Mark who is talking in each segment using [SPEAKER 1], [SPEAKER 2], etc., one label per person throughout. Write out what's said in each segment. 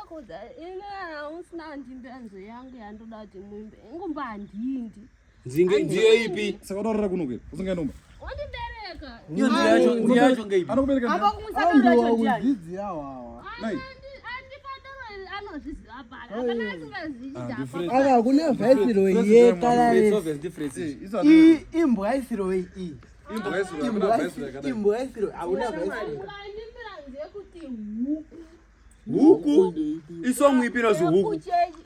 [SPEAKER 1] koza ina usina ndimbenzo yangu yandodati muimbe ngumba ndindi
[SPEAKER 2] nzinge ndiye ipi
[SPEAKER 3] sakadorora kunoke usinganomba
[SPEAKER 1] wandibereka
[SPEAKER 2] iyo ndiyacho ngeipi
[SPEAKER 3] anokubereka
[SPEAKER 1] apa kumusadora cho njani
[SPEAKER 3] dzidzi yawa nai
[SPEAKER 4] aka kuna vaisiro ye kalale imbwa isiro iyi imbwa isiro hauna vaisiro
[SPEAKER 2] huku isongo ipi nazo huku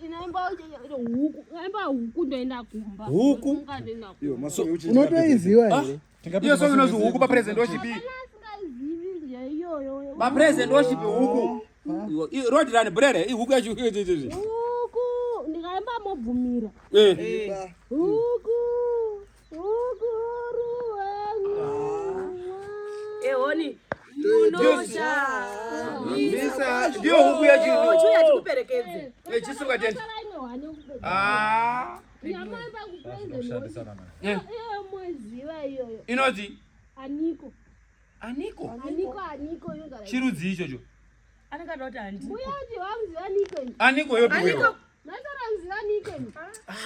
[SPEAKER 1] inaimba huku ndoenda kumba
[SPEAKER 2] huku
[SPEAKER 3] iyo masongo uchi
[SPEAKER 4] unotoiziwa here
[SPEAKER 2] iyo songo nazo huku pa president worship ba president worship huku road run brere i huku yacho
[SPEAKER 1] huku ndikaimba mobvumira huku
[SPEAKER 5] honi unosha
[SPEAKER 2] Misa ndio huku yacho
[SPEAKER 5] chuya tikuperekedze
[SPEAKER 2] chisunga tenti
[SPEAKER 1] nyamamba kupresident mweziva iyoyo
[SPEAKER 2] inoti
[SPEAKER 1] aniko yogara
[SPEAKER 2] chirudzi ichocho
[SPEAKER 5] anakadoti andi
[SPEAKER 1] muyaji wamziva nikeni
[SPEAKER 2] aniko yopi wewe
[SPEAKER 1] nasara mziva nikeni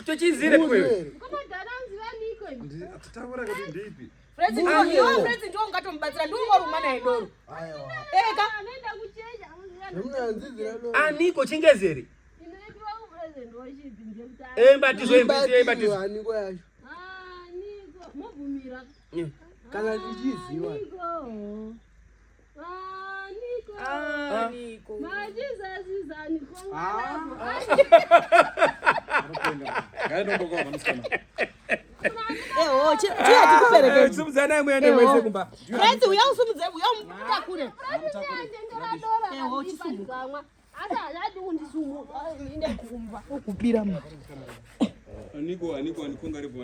[SPEAKER 2] tochizire wewe
[SPEAKER 1] kama dana mziva nikeni
[SPEAKER 3] tatavura kuti ndipi
[SPEAKER 5] President ndio ungatombatsira ndio ngoruma naye doro eka
[SPEAKER 1] anaenda kucheja
[SPEAKER 4] mnanzizira lo
[SPEAKER 2] aniko chingezeri
[SPEAKER 1] inoitwa president worship ngekuta
[SPEAKER 2] embatizo embatizo
[SPEAKER 4] aniko yacho
[SPEAKER 1] niko mobvumira
[SPEAKER 4] kana ndichiziwa
[SPEAKER 5] niko
[SPEAKER 1] majizaziza niko
[SPEAKER 3] ngaendombokoma musikana
[SPEAKER 5] chuya tikuperekedze
[SPEAKER 2] sumzana mwende mwese kumba
[SPEAKER 5] Friends uya usumudze uya umuta kule
[SPEAKER 1] asa yadi undisumu inde kumba
[SPEAKER 4] kupira
[SPEAKER 2] aniko ngaripo aniko